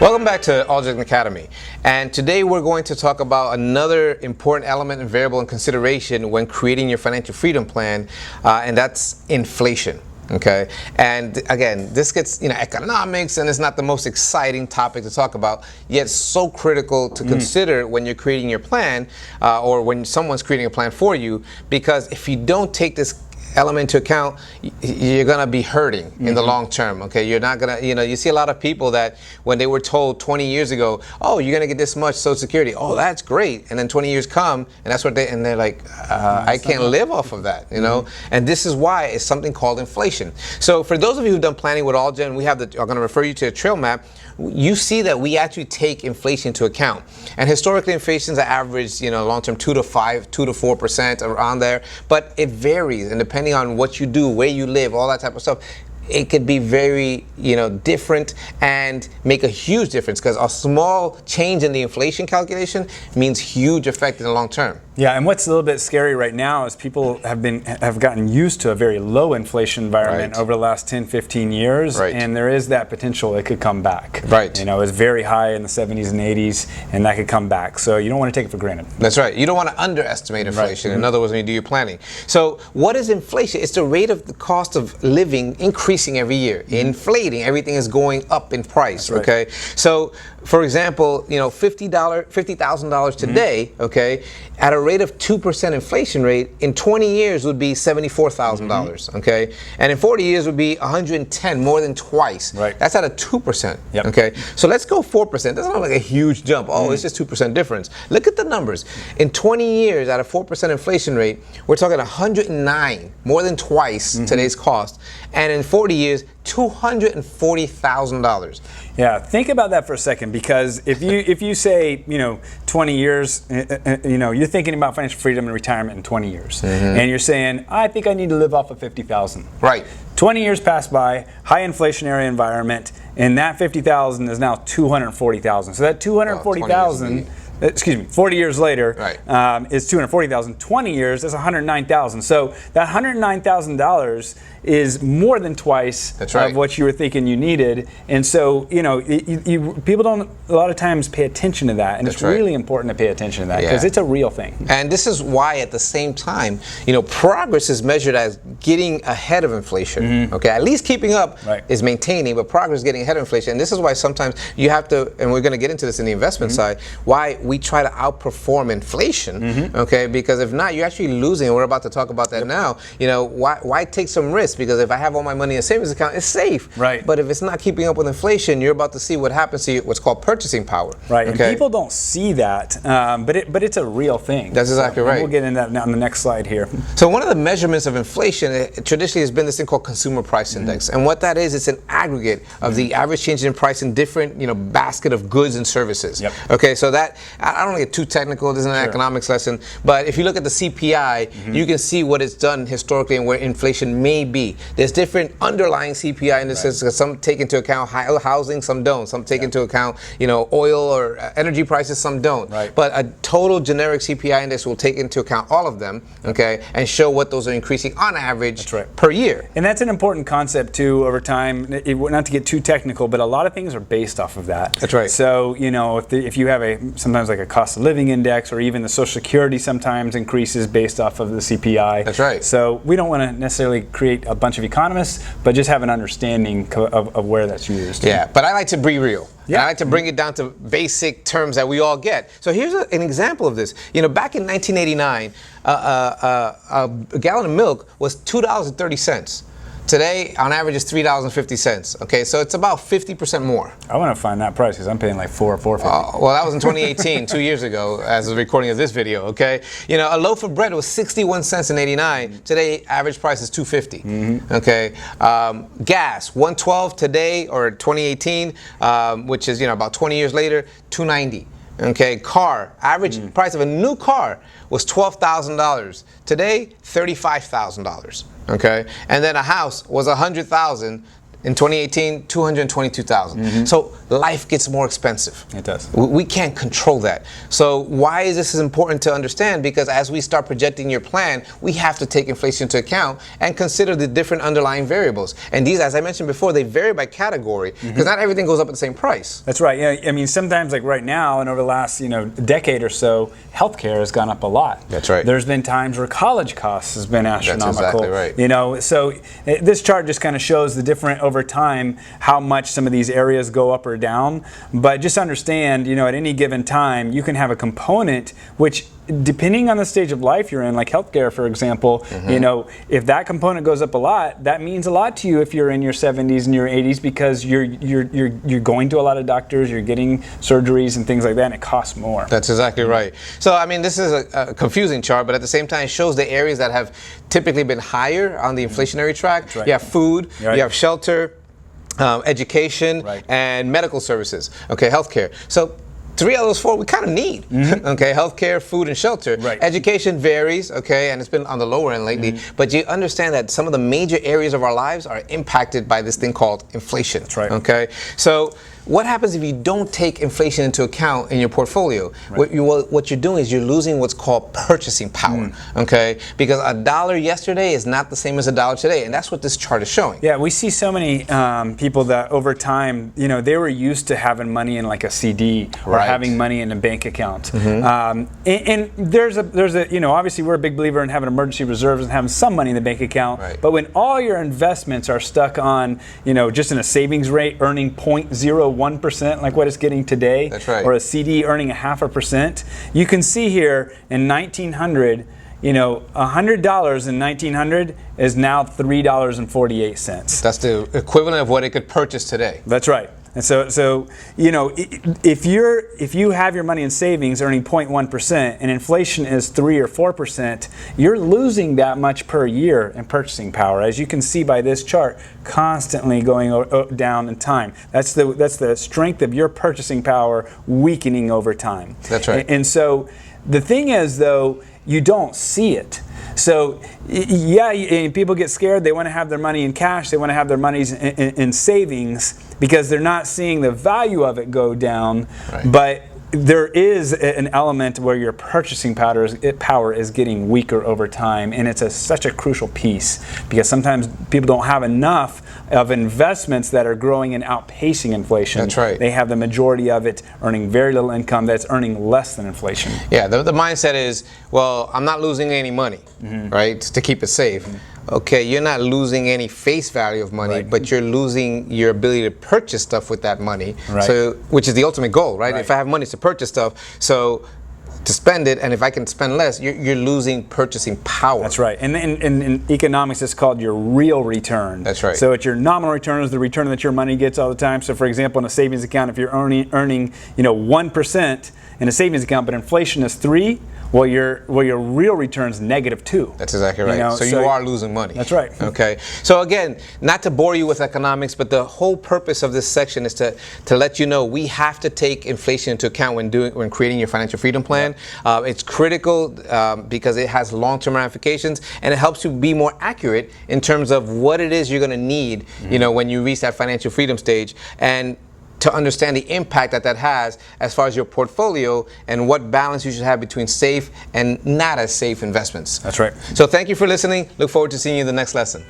Welcome back to AllGen Academy, and today we're going to talk about another important element and variable in consideration when creating your financial freedom plan, and that's inflation. Okay, and again, this gets economics, and it's not the most exciting topic to talk about, yet so critical to consider when you're creating your plan, or when someone's creating a plan for you, because if you don't take this element into account, you're gonna be hurting in the long term. Okay, you're not gonna, you see a lot of people that when they were told 20 years ago, oh, you're gonna get this much Social Security, oh, that's great, and then 20 years come, and that's what they're like, I can't live off of that, and this is why it's something called inflation. So for those of you who've done planning with AllGen, we have I'm going to refer you to a trail map. You see that we actually take inflation into account, and historically inflation's average, long-term 2 to 4% around there, but it varies, and depending on what you do, where you live, all that type of stuff, it could be very, different and make a huge difference, because a small change in the inflation calculation means huge effect in the long term. Yeah, and what's a little bit scary right now is people have gotten used to a very low inflation environment over the last 10, 15 years, and there is that potential it could come back. Right. It was very high in the 70s and 80s, and that could come back. So you don't want to take it for granted. That's right. You don't want to underestimate inflation. In other words, when you do your planning. So what is inflation? It's the rate of the cost of living increasing every year, inflating. Everything is going up in price. Okay. So, for example, $50,000 today, okay, at a rate of 2% inflation rate, in 20 years would be $74,000, okay, and in 40 years would be 110, more than twice. Right. That's at a 2%. Okay. So let's go 4%. That's not like a huge jump. Oh, it's just 2% difference. Look at the numbers. In 20 years, at a 4% inflation rate, we're talking 109, more than twice today's cost, and in 40 years, $240,000. Yeah, think about that for a second, because if you say 20 years, you're thinking about financial freedom and retirement in 20 years, and you're saying, I think I need to live off of 50,000. Right. 20 years pass by, high inflationary environment, and that 50,000 is now 240,000. So that 240,000. 40 years later is 240,000. 20 years, that's 109,000. So that $109,000 is more than twice of what you were thinking you needed. And so, people don't a lot of times pay attention to that, and it's really important to pay attention to that, because it's a real thing. And this is why, at the same time, progress is measured as getting ahead of inflation. Okay, at least keeping up is maintaining, but progress is getting ahead of inflation. And this is why sometimes you have to, and we're going to get into this in the investment side, why we try to outperform inflation. Okay, because if not, you're actually losing. And we're about to talk about that now. Why take some risk? Because if I have all my money in a savings account, it's safe. Right. But if it's not keeping up with inflation, you're about to see what happens to what's called purchasing power. Right. Okay? And people don't see that, but it's a real thing. That's exactly right. We'll get into that on the next slide here. So one of the measurements of inflation traditionally has been this thing called consumer price index, and what that is, it's an aggregate of the average change in price in different basket of goods and services. Okay. So that, I don't want to get too technical. This is an economics lesson, but if you look at the CPI, you can see what it's done historically and where inflation may be. There's different underlying CPI indices, because some take into account housing, some don't. Some take into account, oil or energy prices, some don't. But a total generic CPI index will take into account all of them, okay, and show what those are increasing on average per year. And that's an important concept too over time. Not to get too technical, but a lot of things are based off of that. That's right. So, if you have sometimes like a cost of living index, or even the Social Security sometimes increases based off of the CPI. That's right. So we don't want to necessarily create a bunch of economists, but just have an understanding of where that's used. Yeah, but I like to be real. I like to bring it down to basic terms that we all get. So here's an example of this. Back in 1989, a gallon of milk was $2.30. Today, on average, is $3.50. Okay, so it's about 50% more. I want to find that price, because I'm paying like $4.50. Well, that was in 2018, 2 years ago, as of the recording of this video. Okay, a loaf of bread was 61 cents in '89. Today, average price is $2.50. Okay, gas $1.12 today, or 2018, which is about 20 years later, $2.90. Okay, car, average price of a new car was $12,000. Today, $35,000. Okay, and then a house was $100,000. In 2018, 222,000. So life gets more expensive. It does. We can't control that. So why is this important to understand? Because as we start projecting your plan, we have to take inflation into account and consider the different underlying variables. And these, as I mentioned before, they vary by category because not everything goes up at the same price. That's right. Yeah, I mean, sometimes like right now and over the last decade or so, healthcare has gone up a lot. That's right. There's been times where college costs has been astronomical. That's exactly right. So this chart just kind of shows the different over time how much some of these areas go up or down. But just understand, at any given time, you can have a component which, depending on the stage of life you're in, like healthcare, for example, if that component goes up a lot, that means a lot to you if you're in your 70s and your 80s because you're going to a lot of doctors, you're getting surgeries and things like that, and it costs more. That's exactly right. So, I mean, this is a confusing chart, but at the same time, it shows the areas that have typically been higher on the inflationary track. Right. You have food, you have shelter, education, right, and medical services. Okay, healthcare. So 3 out of those 4 we kind of need. Okay, healthcare, food, and shelter. Right. Education varies, okay, and it's been on the lower end lately. But you understand that some of the major areas of our lives are impacted by this thing called inflation. That's right. Okay, so what happens if you don't take inflation into account in your portfolio? Right. What you're doing is you're losing what's called purchasing power. Okay, because $1 yesterday is not the same as $1 today, and that's what this chart is showing. Yeah, we see so many people that over time, they were used to having money in like a CD or having money in a bank account. And there's a obviously we're a big believer in having emergency reserves and having some money in the bank account. Right. But when all your investments are stuck on, just in a savings rate earning 0.01%, like what it's getting today, that's right, or a CD earning 0.5%, you can see here in 1900. $100 in 1900 is now $3.48. That's the equivalent of what it could purchase today. That's right. And so if you have your money in savings earning 0.1% and inflation is 3 or 4%, you're losing that much per year in purchasing power, as you can see by this chart, constantly going down in time. That's the strength of your purchasing power weakening over time. That's right. And so the thing is, though, you don't see it. So, people get scared. They want to have their money in cash. They want to have their monies in savings because they're not seeing the value of it go down. Right. But there is an element where your purchasing power is getting weaker over time, and it's such a crucial piece because sometimes people don't have enough of investments that are growing and outpacing inflation. That's right. They have the majority of it earning very little income that's earning less than inflation. Yeah, the mindset is, well, I'm not losing any money, right, to keep it safe. Okay, you're not losing any face value of money, but you're losing your ability to purchase stuff with that money. Right. So, which is the ultimate goal, right? If I have money to purchase stuff, so to spend it, and if I can spend less, you're losing purchasing power. That's right. And in economics, it's called your real return. That's right. So it's your nominal return is the return that your money gets all the time. So for example, in a savings account, if you're earning 1% in a savings account, but inflation is 3%, well, your real return is -2. That's exactly right. So you are losing money. That's right. Okay. So again, not to bore you with economics, but the whole purpose of this section is to let you know we have to take inflation into account when creating your financial freedom plan. It's critical because it has long-term ramifications, and it helps you be more accurate in terms of what it is you're going to need, when you reach that financial freedom stage, and to understand the impact that has as far as your portfolio and what balance you should have between safe and not as safe investments. That's right. So thank you for listening. Look forward to seeing you in the next lesson.